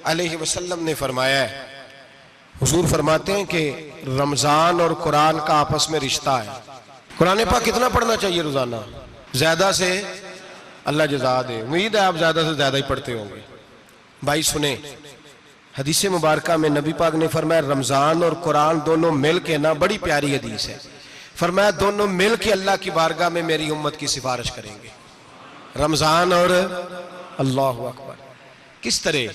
अलैहि वसल्लम ने फरमाया है, हुजूर फरमाते हैं कि रमज़ान और कुरान का आपस में रिश्ता है। कुरान पाक कितना पढ़ना चाहिए रोज़ाना? ज़्यादा से अल्लाह जज़ा दे। उम्मीद है आप ज़्यादा से ज़्यादा ही पढ़ते होंगे। भाई सुने, हदीस मुबारका में नबी पाक ने फरमाया रमज़ान और कुरान दोनों मिल के ना, बड़ी प्यारी हदीस है, फरमाया दोनों मिल के अल्लाह की बारगाह में मेरी उम्मत की सिफारिश करेंगे। रमज़ान और अल्लाहु अकबर। किस तरह?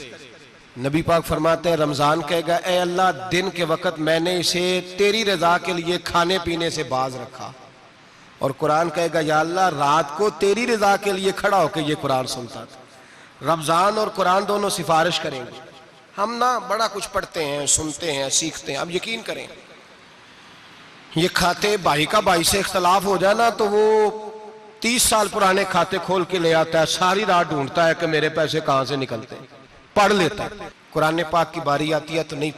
नबी पाक फरमाते हैं रमज़ान कहेगा ए अल्लाह, दिन के वक़्त मैंने इसे तेरी रज़ा के लिए खाने पीने से बाज रखा, और कुरान कहेगा या अल्लाह, रात को तेरी रज़ा के लिए खड़ा होकर ये कुरान सुनता था। रमज़ान और कुरान दोनों सिफारिश करेंगे। हम ना बड़ा कुछ पढ़ते हैं, सुनते हैं, सीखते हैं। अब यकीन करें, ये खाते भाई का भाई से इख्तलाफ हो जाए ना, तो वो 30 साल पुराने खाते खोल के ले आता है, सारी रात ढूंढता है कि मेरे पैसे कहाँ से निकलते हैं, पढ़ लेता है। कुरान पाक की बारी आती है तो नहीं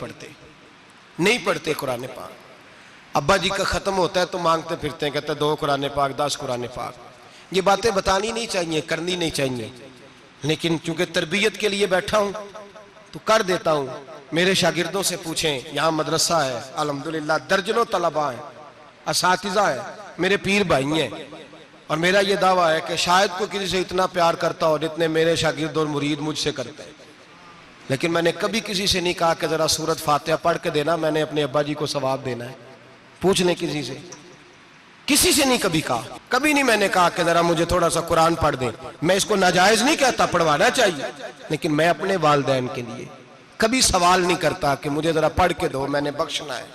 पढ़ते कुरान पाक। अब्बा जी का खत्म होता है तो मांगते फिरते हैं, कहते 2 कुरान पाक, 10 कुरान पाक। ये बातें बतानी नहीं चाहिए, करनी नहीं चाहिए, लेकिन चूंकि तरबियत के लिए बैठा हूं तो कर देता हूं। मेरे शागिर्दों से पूछें, यहाँ मदरसा है अल्हम्दुलिल्लाह, दर्जनों तलबा है, असातिज़ा है, मेरे पीर भाई हैं, और मेरा ये दावा है कि शायद कोई किसी से इतना प्यार करता हो जितने मेरे शागिर्द और मुरीद मुझसे करते हैं। लेकिन मैंने कभी किसी से नहीं कहा कि जरा सूरत फातिहा पढ़ के देना, मैंने अपने अब्बा जी को सवाब देना है। पूछ लें किसी से नहीं कभी कहा, कभी नहीं मैंने कहा कि जरा मुझे थोड़ा सा कुरान पढ़ दें। मैं इसको नाजायज नहीं कहता, पढ़वाना चाहिए, लेकिन मैं अपने वालिदैन के लिए कभी सवाल नहीं करता कि मुझे जरा पढ़ के दो, मैंने बख्शना है,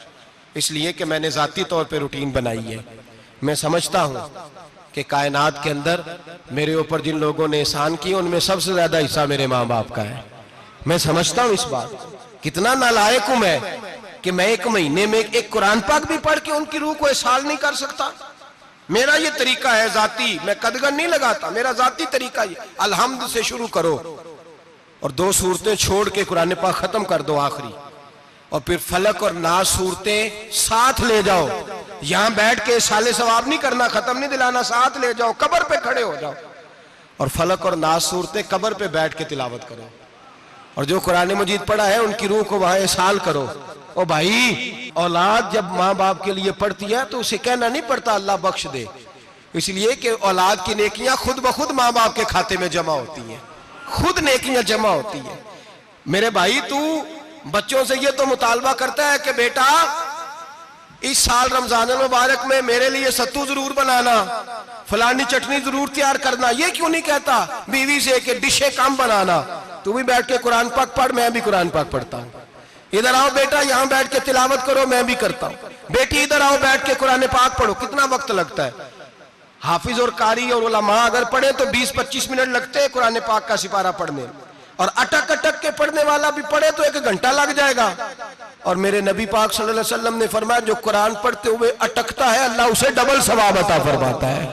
इसलिए कि मैंने जाती तौर पे रूटीन बनाई है। मैं समझता हूँ कि कायनात के अंदर मेरे ऊपर जिन लोगों ने एहसान किए उनमें सबसे ज्यादा हिस्सा मेरे माँ बाप का है। मैं समझता हूँ इस बात। कितना नालायक हूं मैं कि मैं 1 महीने में एक कुरान पाक भी पढ़ के उनकी रूह को एहसास नहीं कर सकता। मेरा ये तरीका है जाती, मैं कदगन नहीं लगाता, मेरा जाती तरीका ये, अलहम्द से शुरू करो और 2 सूरतें छोड़ के कुरान पाक खत्म कर दो आखिरी, और फिर फलक और नास सूरतें साथ ले जाओ। यहां बैठ के साले सवाब नहीं करना, खत्म नहीं दिलाना, साथ ले जाओ, कब्र पे खड़े हो जाओ और फलक और नास सूरतें कब्र पे बैठ के तिलावत करो, और जो कुरान मजीद पढ़ा है उनकी रूह को वहां एहसास करो। ओ भाई, औलाद जब माँ बाप के लिए पढ़ती है तो उसे कहना नहीं पड़ता अल्लाह बख्श दे, इसलिए कि औलाद की नेकियां खुद ब खुद माँ बाप के खाते में जमा होती हैं, खुद नेकियां जमा होती हैं। मेरे भाई, तू बच्चों से ये तो मुतालबा करता है कि बेटा इस साल रमजान मुबारक में मेरे लिए सत्तू जरूर बनाना, फलानी चटनी जरूर तैयार करना, ये क्यों नहीं कहता बीवी से कि डिशे कम बनाना? तू भी बैठ के कुरान पाक पढ़, मैं भी कुरान पाक पढ़ता हूँ। इधर आओ बेटा, यहाँ बैठ के तिलावत करो, मैं भी करता हूँ। बेटी इधर आओ, बैठ के कुरान पाक पढ़ो। कितना वक्त लगता है? हाफिज और कारी और उलमा अगर पढ़े तो 20-25 मिनट लगते हैं कुरान पाक का सिपारा पढ़ने, और अटक अटक के पढ़ने वाला भी पढ़े तो 1 घंटा लग जाएगा। और मेरे नबी पाक सल्लल्लाहु अलैहि वसल्लम ने फरमाया जो कुरान पढ़ते हुए अटकता है अल्लाह उसे डबल सवाब अता फरमाता है।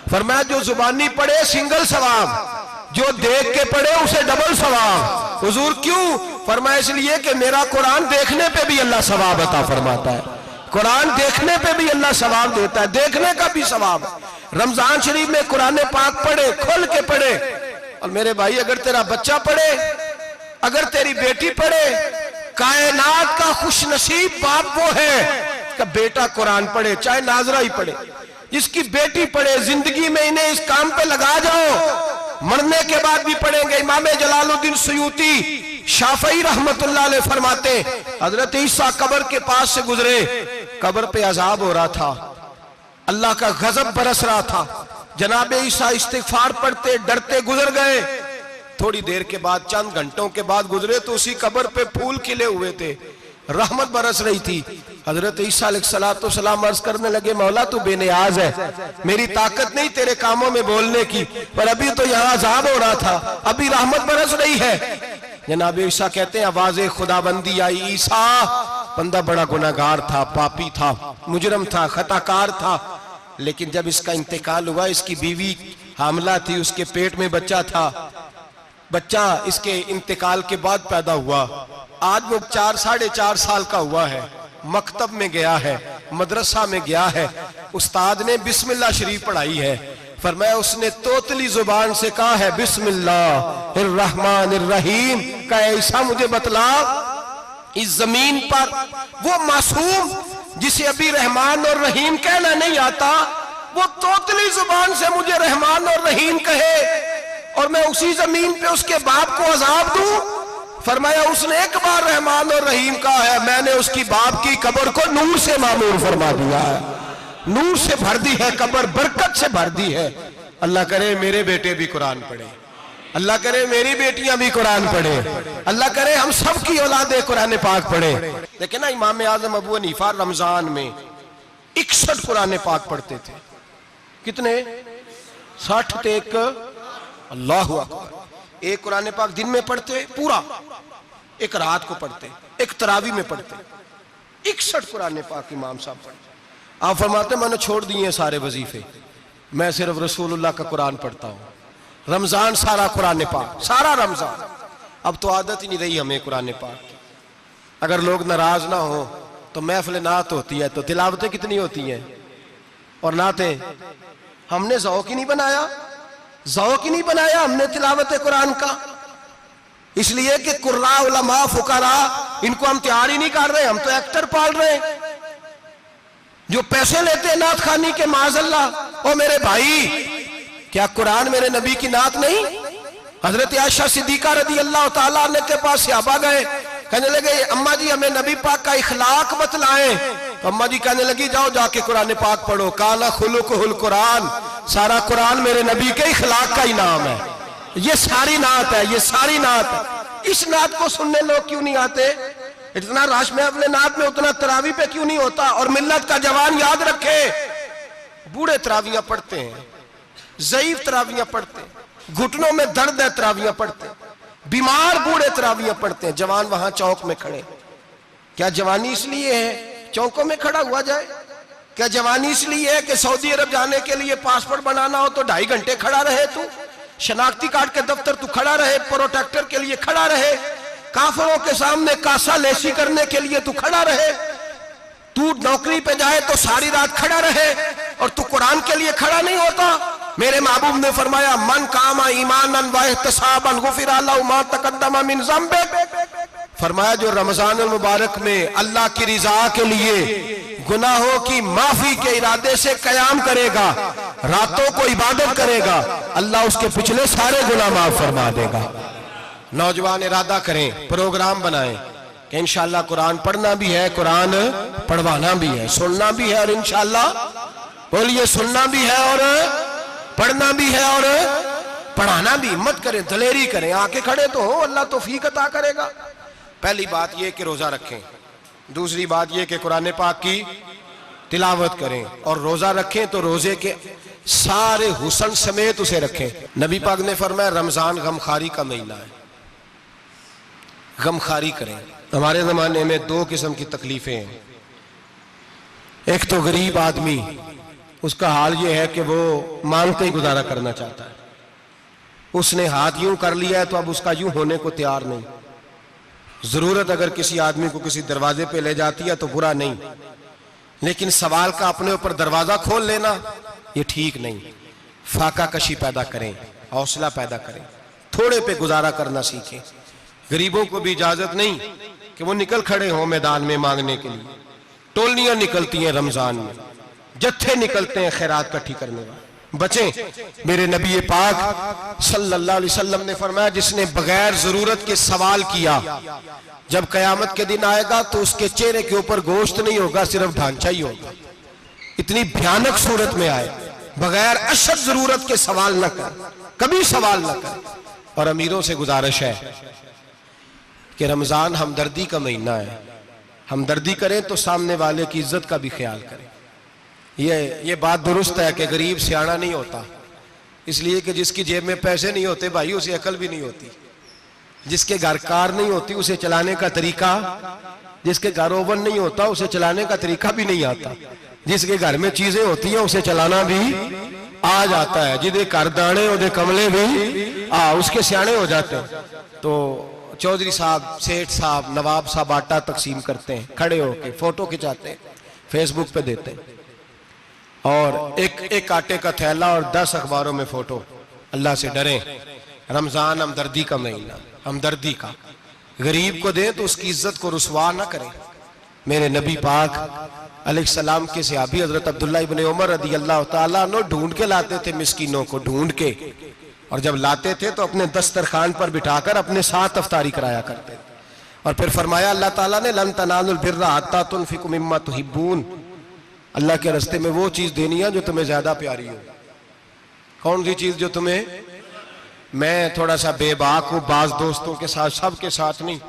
फरमाया जो जुबानी पढ़े सिंगल सवाब, जो देख के पढ़े उसे डबल सवाब। हुजूर क्यों? फरमाया इसलिए कि मेरा कुरान देखने पे भी अल्लाह सवाब अता फरमाता है, कुरान देखने पे भी अल्लाह सवाब देता है, देखने का भी सवाब। रमजान शरीफ में कुरान पाक पढ़े, खोल के पढ़े। और मेरे भाई, अगर तेरा बच्चा पढ़े, अगर तेरी बेटी पढ़े, कायनात का खुशनसीब बाप वो है कि बेटा कुरान पढ़े, चाहे नाजरा ही पढ़े। जिसकी बेटी पढ़े, जिंदगी में इन्हें इस काम पे लगा जाओ, मरने के बाद भी पढ़ेंगे। इमाम जलालुद्दीन सुयूती शाफई रहमतुल्लाह अलैह फरमाते, हजरत ईसा कब्र के पास से गुजरे, कब्र पे अजाब हो रहा था, अल्लाह का गजब बरस रहा था। जनाब ईसा इस्तिगफार पढ़ते डरते गुजर गए। थोड़ी देर के बाद, चंद घंटों के बाद गुजरे तो उसी कब्र पे फूल खिले हुए थे, रहमत बरस रही थी। हजरत ईसा अलैहिस्सलाम अर्ज करने लगे, मौला तू बेनियाज है, मेरी ताकत नहीं तेरे कामों में बोलने की, पर अभी तो यहाँ अजाब हो रहा था, अभी रहमत बरस रही है। जनाब ईसा कहते हैं आवाज़े खुदाबंदी आई, ईसा बंदा बड़ा गुनाहगार था, पापी था, मुजरम था, खताकार था, लेकिन जब इसका इंतकाल हुआ, इसकी बीवी हामला थी, उसके पेट में बच्चा था, बच्चा इसके इंतकाल के बाद पैदा हुआ। आज वो 4-4.5 साल का हुआ है, मकतब में गया है, मदरसा में गया है, उस्ताद ने बिस्मिल्लाह शरीफ पढ़ाई है, फरमाया उसने तोतली जुबान से कहा है बिस्मिल्लाहिर्रहमानिर्रहीम का ऐसा मुझे बतला इस जमीन पर वो मासूम जिसे अभी रहमान और रहीम कहना नहीं आता, वो तोतली जुबान से मुझे रहमान और रहीम कहे और मैं उसी जमीन पे उसके बाप को अजाब दूं। फरमाया उसने एक बार रहमान और रहीम कहा है, मैंने उसकी बाप की कब्र को नूर से मामूर फरमा दिया है, नूर से भर दी है कब्र, बरकत से भर दी है। अल्लाह करे मेरे बेटे भी कुरान पढ़े, अल्लाह करे मेरी बेटियां भी कुरान पढ़े, अल्लाह करे हम सब की औलादे कुरान पाक पढ़े। लेकिन ना इमाम आजम अबू हनीफा रमजान में 61 कुरान पाक पढ़ते थे। कितने? 60 टेक। अल्लाह अकबर। एक कुरान पाक दिन में पढ़ते पूरा, एक रात को पढ़ते, एक तरावी में पढ़ते। 61 कुरान पाक इमाम साहब पढ़ते। आप फरमाते मैंने छोड़ दिए सारे वजीफे, मैं सिर्फ रसूलुल्लाह का कुरान पढ़ता हूँ। रमजान सारा कुरान पाक, सारा रमजान। अब तो आदत ही नहीं रही हमें कुरान पाक की। अगर लोग नाराज ना हो तो महफिल नात होती है तो तिलावतें कितनी होती हैं, और नाते हमने ज़ौक़ ही नहीं बनाया, ज़ौक़ ही नहीं बनाया हमने तिलावत कुरान का। इसलिए कि कुर्रा उलमा फुकरा इनको हम तैयार ही नहीं कर रहे, हम तो एक्टर पाल रहे हैं जो पैसे लेते हैं नात खानी के। माज़अल्लाह। ओ मेरे भाई, क्या कुरान मेरे नबी की नात नहीं? हजरत आयशा सिद्दीका रदी अल्लाह ताला अन्हा के पास सहाबा गए, कहने लगे अम्मा जी हमें नबी पाक का इखलाक बतलाएं। तो अम्मा जी कहने लगी जाओ जाके कुरान पाक पढ़ो, काला खुलुकुल कुरान, सारा कुरान मेरे नबी के इखलाक का ही नाम है। ये सारी नात है, ये सारी नात है। इस नात को सुनने लोग क्यों नहीं आते? इतना रश में अपने नात में, उतना तरावी पे क्यों नहीं होता? और मिल्लत का जवान याद रखे, बूढ़े तरावियां पढ़ते हैं, ज़ईफ तरावियां पढ़ते हैं, घुटनों में दर्द है तरावियां पढ़ते हैं, बीमार बूढ़े तरावियां पढ़ते हैं। जवान वहां चौक में खड़े। क्या जवानी इसलिए है चौकों में खड़ा हुआ जाए? क्या जवानी इसलिए है कि सऊदी अरब जाने के लिए पासपोर्ट बनाना हो तो 2.5 घंटे खड़ा रहे तू, शनाख्ती कार्ड के दफ्तर तू खड़ा रहे, प्रोटेक्टर के लिए खड़ा रहे, काफिरों के सामने कासा लेसी करने के लिए तू खड़ा रहे, तू नौकरी पे जाए तो सारी रात खड़ा रहे, और तू कुरान के लिए खड़ा नहीं होता? मेरे महबूब ने फरमाया मन कामा ईमानन व इहतिसाबन गुफिरा लहु मा तक़द्दम मिन ज़ंबि। फरमाया जो रमजान मुबारक में अल्लाह की रिजा के लिए गुनाहों की माफी के इरादे से कयाम करेगा, रातों को इबादत करेगा, अल्लाह उसके पिछले सारे गुनाह माफ फरमा देगा। नौजवान इरादा करें, प्रोग्राम बनाएं कि इंशाअल्लाह कुरान पढ़ना भी है, कुरान पढ़वाना भी है, सुनना भी है, और इंशाअल्लाह बोलिए सुनना भी है और पढ़ना भी है और पढ़ाना भी। हिम्मत करें, दलेरी करें, आके खड़े तो हो, अल्लाह तौफीक अता करेगा। पहली बात यह कि रोजा रखें, दूसरी बात यह कि कुरान पाक की तिलावत करें, और रोजा रखें तो रोजे के सारे हुस्न समेत उसे रखें। नबी पाक ने फरमाया रमजान गमखारी का महीना है, गमखारी करें। हमारे जमाने में 2 किस्म की तकलीफें हैं। एक तो गरीब आदमी, उसका हाल यह है कि वो मांगते ही गुजारा करना चाहता है, उसने हाथ यूं कर लिया है तो अब उसका यूं होने को तैयार नहीं। जरूरत अगर किसी आदमी को किसी दरवाजे पे ले जाती है तो बुरा नहीं, लेकिन सवाल का अपने ऊपर दरवाजा खोल लेना ये ठीक नहीं। फाका कशी पैदा करें, हौसला पैदा करें, थोड़े पे गुजारा करना सीखें। गरीबों को भी इजाजत नहीं कि वो निकल खड़े हों मैदान में मांगने के लिए। टोलियां निकलती हैं रमजान में, जत्थे निकलते हैं खैरात इकट्ठी करने वाले। बचें। मेरे नबी पाक सल्लल्लाहु अलैहि वसल्लम ने फरमाया जिसने बगैर जरूरत के सवाल किया, जब कयामत के दिन आएगा तो उसके चेहरे के ऊपर गोश्त नहीं होगा, सिर्फ ढांचा ही होगा। इतनी भयानक सूरत में आए, बगैर अशद जरूरत के सवाल न कर, कभी सवाल न कर। और अमीरों से गुजारिश है कि रमजान हमदर्दी का महीना है, हमदर्दी करें तो सामने वाले की इज्जत का भी ख्याल करें। ये बात दुरुस्त है कि गरीब सियाना नहीं होता, इसलिए कि जिसकी जेब में पैसे नहीं होते भाई उसे अकल भी नहीं होती। जिसके घर कार नहीं होती उसे चलाने का तरीका, जिसके घर ओवन नहीं होता उसे चलाने का तरीका भी नहीं आता। जिसके घर में चीजें होती हैं उसे चलाना भी आ जाता है। जिदे घर दाने उदे कमले भी उसके सियाने हो जाते हैं। तो चौधरी साहब, सेठ साहब, नवाब साहब आटा तकसीम करते हैं, खड़े होके फोटो खिंचाते हैं, फेसबुक पे देते हैं। और एक आटे का थैला और 10 अखबारों में फोटो। अल्लाह से डरें। रमजान हमदर्दी का महीना, हमदर्दी का। गरीब को दें तो उसकी इज्जत को रुसवा ना करें। मेरे नबी पाक अलैहिस्सलाम के सहाबी हजरत अब्दुल्ला इब्ने उमर रदी अल्लाह ताला अन्हु ढूंढ के लाते थे मिस्कीनों को, ढूंढ के, और जब लाते थे तो अपने दस्तरखान पर बिठाकर अपने साथ अफ्तारी कराया करते थे। और फिर फरमाया अल्लाह ताला ने, लन तनालुल बिर्रा हत्ता तुनफिकु मिम्मा तुहिब्बून, अल्लाह के रास्ते में वो चीज देनी है जो तुम्हें ज्यादा प्यारी हो। कौन सी चीज? जो तुम्हें, मैं थोड़ा सा बेबाक हूं, बाज दोस्तों के साथ, सबके साथ नहीं।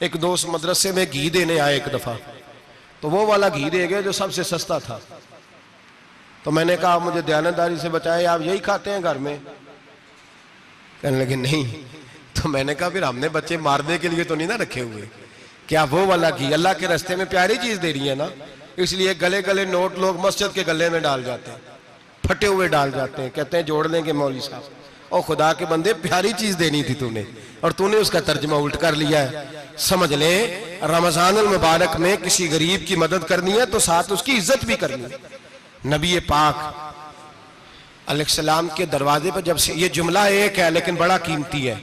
एक दोस्त मदरसे में घी देने आए एक दफा, तो वो वाला घी दे गए जो सबसे सस्ता था। तो मैंने कहा मुझे दयानतदारी से बचाए, आप यही खाते हैं घर में? कहने लगे नहीं। तो मैंने कहा फिर हमने बच्चे मारने के लिए तो नहीं ना रखे हुए, क्या वो वाला घी? अल्लाह के रास्ते में प्यारी चीज दे रही है ना, इसलिए गले गले नोट लोग मस्जिद के गले में डाल जाते हैं, फटे हुए डाल जाते हैं, कहते हैं जोड़ लेंगे मौलवी साहब। और खुदा के बंदे, प्यारी चीज देनी थी तूने और तूने उसका तर्जमा उल्ट कर लिया है। समझ ले, रमजानुल मुबारक में किसी गरीब की मदद करनी है तो साथ उसकी इज्जत भी करनी है। नबी पाक अलैहिस्सलाम के दरवाजे पर, जब से, ये जुमला एक है लेकिन बड़ा कीमती है।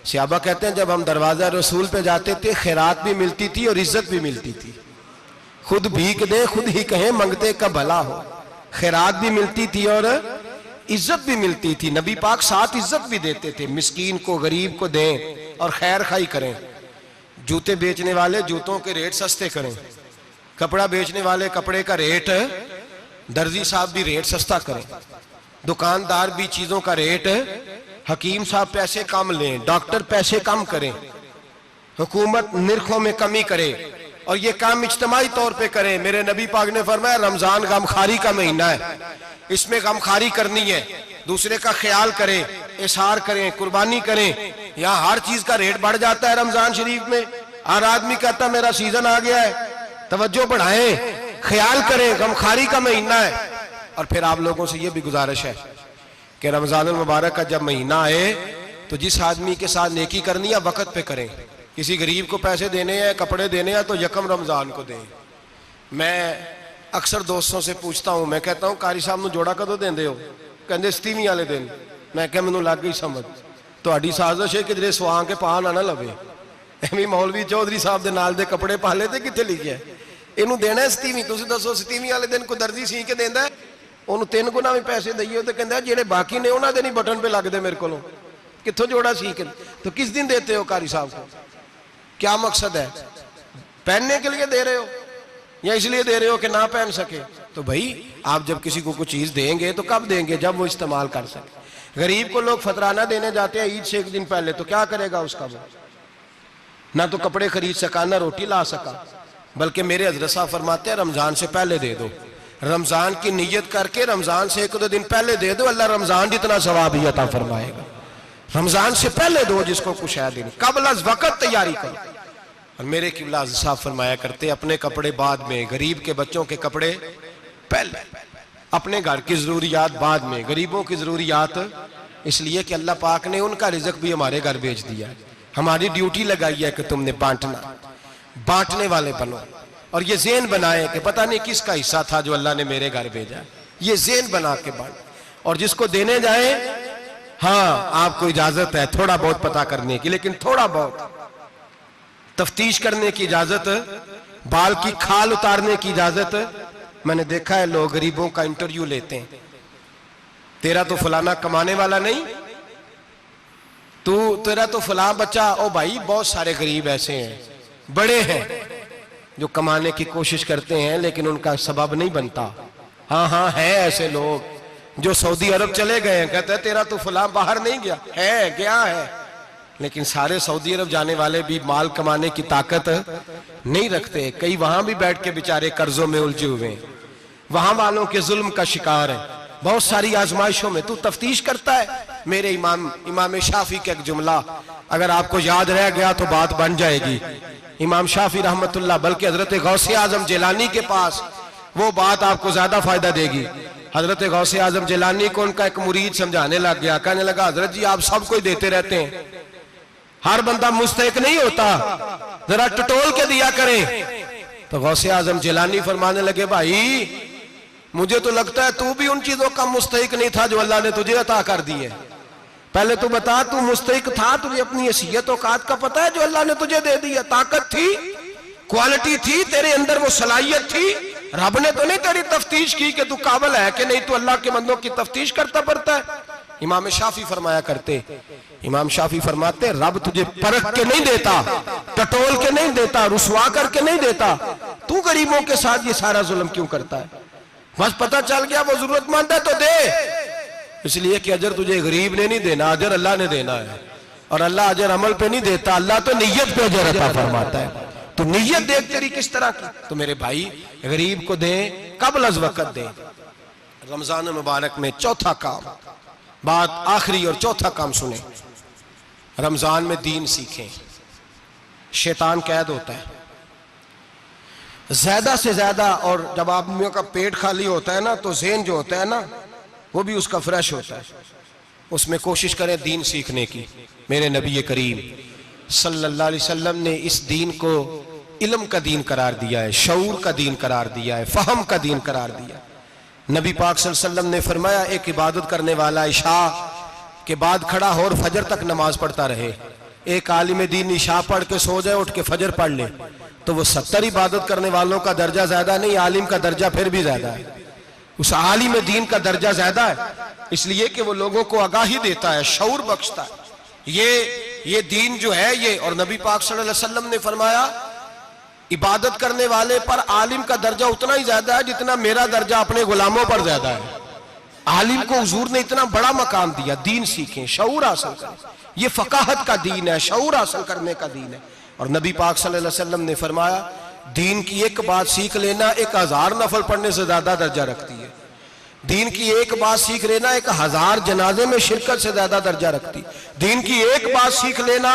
सहाबा कहते हैं जब हम दरवाजा रसूल पे जाते थे खैरात भी मिलती थी और इज्जत भी मिलती थी। खुद भीख दे खुद ही कहें मंगते का भला हो, खैरात भी मिलती थी और इज्जत भी मिलती थी। नबी पाक साथ इज्जत भी देते थे, मिस्कीन को, गरीब को दें और खैर खाई करें। जूते बेचने वाले जूतों के रेट सस्ते करें, कपड़ा बेचने वाले कपड़े का रेट, दर्जी साहब भी रेट सस्ता करें, दुकानदार भी चीजों का रेट, हकीम साहब पैसे कम लें, डॉक्टर पैसे कम करें, हुकूमत निर्खों में कमी करे और ये काम इज्तिमाई तौर पे करें। मेरे नबी पाक ने फरमाया रमजान गमखारी का महीना है, इसमें गमखारी करनी है, दूसरे का ख्याल करें, इशार करें, कुर्बानी करें। यहाँ हर चीज का रेट बढ़ जाता है रमजान शरीफ में। हर आदमी कहता मेरा सीजन आ गया है, तवज्जो बढ़ाएं, ख्याल करें, गमखारी का महीना है। और फिर आप लोगों से ये भी गुजारिश है कि रमजानुल मुबारक का जब महीना आए तो जिस आदमी के साथ नेकी करनी है वक्त पे करें। किसी गरीब को पैसे देने हैं, कपड़े देने हैं तो यकम रमजान को दें। मैं अक्सर दोस्तों से पूछता हूं, मैं कहता हूं कारी साहब नूं जोड़ा कदों देंदे हो? कहंदे 27 वाले दिन। मैं कहा मैनूं लग गई समझ, तुहाडी साजिश है किधरे सवा के पा ना लवे। एवं मौलवी चौधरी साहब दे नाल दे कपड़े पा ले, कित्थे लिखिया इनू देना 27? तुसीं दसो 27 वाले दिन कोई दर्जी सी के देंदा है? ਉਹਨੂੰ 3 गुना भी पैसे दईए तो कहता जेडे बाकी ने उन्होंने नहीं बटन पे लगते मेरे को, कितों जोड़ा सीख। तो किस दिन देते हो कारी साहब को? क्या मकसद है? पहनने के लिए दे रहे हो या इसलिए दे रहे हो कि ना पहन सके? तो भाई आप जब किसी को कुछ चीज देंगे तो कब देंगे? जब वो इस्तेमाल कर सके। गरीब को लोग फतराना देने जाते हैं ईद से एक दिन पहले, तो क्या करेगा उसका? वो ना तो कपड़े खरीद सका ना रोटी ला सका। बल्कि मेरे हजरत साहब फरमाते हैं रमजान से पहले दे दो, रमजान की नियत करके रमजान से 1-2 दिन पहले दे दो, अल्लाह रमजान जितना सवाब ही अता फरमाएगा। रमजान से पहले दो जिसको कुछ है दिन, कबल अज़ वक़्त तैयारी करो। और मेरे किबला साहब फरमाया करते अपने कपड़े बाद में, गरीब के बच्चों के कपड़े पहले, अपने घर की जरूरियात बाद में, गरीबों की जरूरियात इसलिए कि अल्लाह पाक ने उनका रिज़्क़ भी हमारे घर भेज दिया है। हमारी ड्यूटी लगाई है कि तुमने बांटना, बांटने वाले बनो। और ये ज़हन बनाए कि पता नहीं किसका हिस्सा था जो अल्लाह ने मेरे घर भेजा, ये ज़हन बना के बांट। और जिसको देने जाए, हाँ आपको इजाजत है थोड़ा बहुत पता करने की, लेकिन थोड़ा बहुत तफ्तीश करने की इजाजत, बाल की खाल उतारने की इजाजत। मैंने देखा है लोग गरीबों का इंटरव्यू लेते हैं, तेरा तो फलाना कमाने वाला नहीं, तेरा तो फलां बच्चा। ओ भाई बहुत सारे गरीब ऐसे हैं, बड़े हैं जो कमाने की कोशिश करते हैं लेकिन उनका सबब नहीं बनता। हाँ हाँ है ऐसे लोग जो सऊदी अरब चले गए हैं, कहते हैं तेरा तो फलां बाहर नहीं गया है, गया है, लेकिन सारे सऊदी अरब जाने वाले भी माल कमाने की ताकत नहीं रखते। कई वहां भी बैठ के बेचारे कर्जों में उलझे हुए हैं, वहां वालों के जुल्म का शिकार है, बहुत सारी आजमाइशों में। तू तफ्तीश करता है। मेरे इमाम शाफी का एक जुमला अगर आपको याद रह गया तो बात बन जाएगी। इमाम शाफी रहमतुल्लाह, बल्कि हजरत गौसे आजम जिलानी के पास वो बात आपको ज्यादा फायदा देगी। हजरत गौसे आजम जिलानी को उनका एक मुरीद समझाने लग गया, कहने लगा हजरत जी आप सबको ही देते रहते हैं, हर बंदा मुस्तहिक नहीं होता, जरा टटोल के दिया करें। तो गौसे आजम जिलानी फरमाने लगे भाई मुझे तो लगता है तू भी उन चीजों का मुस्तहिक नहीं था जो अल्लाह ने तुझे अता कर दी है। पहले तो बता, तू मुस्तहिक था? तुझे अपनी हैसियत औकात का पता है जो अल्लाह ने तुझे दे दी है? ताकत थी, क्वालिटी थी, तेरे अंदर वो सलाहियत थी। रब ने तो नहीं तेरी तफ्तीश की कि तू काबिल है कि नहीं, तू अल्लाह के बंदों की तफ्तीश करता पड़ता है। इमाम शाफी फरमाया करते, इमाम शाफी फरमाते, रब तुझे परख के नहीं देता, टटोल के नहीं देता, रुसवा करके नहीं देता। तू गरीबों के साथ ये सारा जुल्म क्यों करता है? बस पता चल गया वो जरूरतमंद है तो दे, इसलिए कि अजर तुझे गरीब ने नहीं देना, अजर अल्लाह ने देना है। और अल्लाह अजर अमल पे नहीं देता, अल्लाह तो नियत पे अजर अता फरमाता है। तो नियत देख तेरी किस तरह की। तो मेरे भाई, गरीब को दे, कबल अज वक़्त दे। रमजान मुबारक में चौथा काम, बात आखिरी और चौथा काम सुने, रमजान में दीन सीखें। शैतान कैद होता है ज्यादा से ज्यादा, और जब आदमियों का पेट खाली होता है ना, तो ज़हन जो होता है ना, वो भी उसका फ्रेश होता है। उसमें कोशिश करें दीन सीखने की। मेरे नबी करीम सल्लल्लाहु अलैहि वसल्लम ने इस दीन को इल्म का दीन करार दिया है, शऊर का दीन करार दिया है, फहम का दीन करार दिया। नबी पाक सल्लल्लाहु अलैहि वसल्लम ने फरमाया, एक इबादत करने वाला इशा के बाद खड़ा हो और फजर तक नमाज पढ़ता रहे। एक आलिम दीन इशा पढ़ के सो जाए, उठ के फजर पढ़ ले, तो वो 70 इबादत करने वालों का दर्जा ज्यादा नहीं, आलिम का दर्जा फिर भी ज्यादा है। उस आलिम दीन का दर्जा ज्यादा है, इसलिए कि वो लोगों को आगाही देता है, शऊर बख्शता है। ये दीन जो है ये, और नबी पाक सल्लल्लाहु अलैहि वसल्लम ने फरमाया, इबादत करने वाले पर आलिम का दर्जा उतना ही ज्यादा है जितना मेरा दर्जा अपने गुलामों पर ज्यादा है। आलिम को हुजूर ने इतना बड़ा मकाम दिया। दीन सीखें, शऊर हासिल करें। ये फकाहत का दीन है, शऊर हासिल करने का दीन है। और नबी पाक सल्लल्लाहु अलैहि वसल्लम ने फरमाया, दीन की एक बात सीख लेना 1000 नफल पढ़ने से ज्यादा दर्जा रखती है। दीन की एक बात सीख लेना 1000 जनाजे में शिरकत से ज्यादा दर्जा रखती। दीन की एक बात सीख लेना,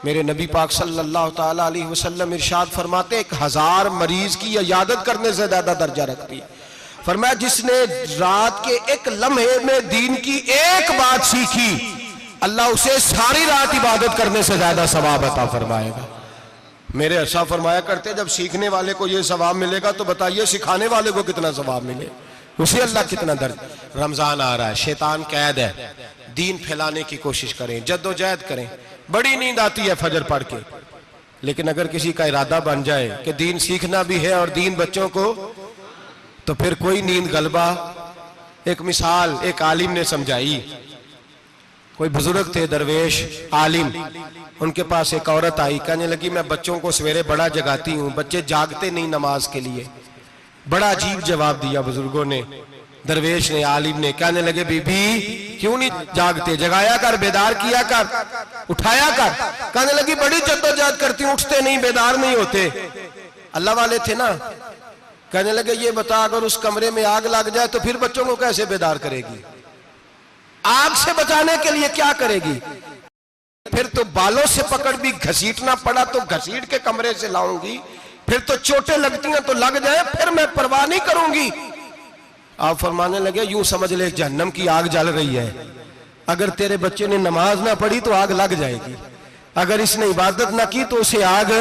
मेरे नबी पाक सल्लल्लाहु ताला अलैहि वसल्लम इरशाद फरमाते, 1000 मरीज की इयादत करने से ज्यादा दर्जा रखती। फरमाया, जिसने रात के एक लम्हे में दीन की एक बात सीखी, अल्लाह उसे सारी रात इबादत करने से ज्यादा सवाब अता फरमाएगा। मेरे अर्शा फरमाया करते, जब सीखने वाले को यह सवाब मिलेगा तो बताइए सिखाने वाले को कितना सवाब मिले, उसे अल्लाह कितना दर्द। रमजान आ रहा है, शैतान कैद है, दीन फैलाने की कोशिश करें, जद्दोजहद करें। बड़ी नींद आती है फजर पढ़ के, लेकिन अगर किसी का इरादा बन जाए कि दीन सीखना भी है और दीन बच्चों को, तो फिर कोई नींद गलबा। एक मिसाल एक आलिम ने समझाई। कोई बुजुर्ग थे, दरवेश आलिम, उनके पास एक औरत आई, कहने लगी, मैं बच्चों को सवेरे बड़ा जगाती हूँ, बच्चे जागते नहीं नमाज के लिए। बड़ा अजीब जवाब दिया बुजुर्गों ने, दरवेश ने, आलिम ने। कहने लगे, बीबी क्यों नहीं जागते, जगाया कर, बेदार किया कर, उठाया कर। कहने लगी, बड़ी जद्दोजहद करती हूँ, उठते नहीं, बेदार नहीं होते। अल्लाह वाले थे ना। कहने लगे, ये बता, अगर उस कमरे में आग लग जाए तो फिर बच्चों को कैसे बेदार करेगी? आग से बचाने के लिए क्या करेगी? फिर तो बालों से पकड़ भी घसीटना पड़ा तो घसीट के कमरे से लाऊंगी, फिर तो चोटें लगती हैं तो लग जाए, फिर मैं परवाह नहीं करूंगी। आप फरमाने लगे, यूं समझ ले जहन्नम की आग जल रही है, अगर तेरे बच्चे ने नमाज ना पढ़ी तो आग लग जाएगी, अगर इसने इबादत ना की तो उसे आग,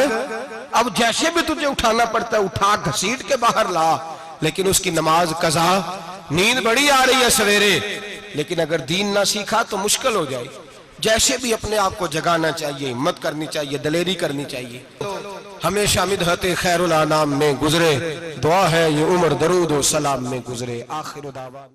अब जैसे भी तुझे उठाना पड़ता है उठा घसीट के बाहर ला, लेकिन उसकी नमाज कज़ा। नींद बड़ी आ रही है सवेरे, लेकिन अगर दीन ना सीखा तो मुश्किल हो जाए। जैसे भी अपने आप को जगाना चाहिए, हिम्मत करनी चाहिए, दलेरी करनी चाहिए। हमेशा मिदहते खैरुल अनाम में गुजरे, दुआ है ये उम्र दरूद व सलाम में गुजरे। आखिर दावा।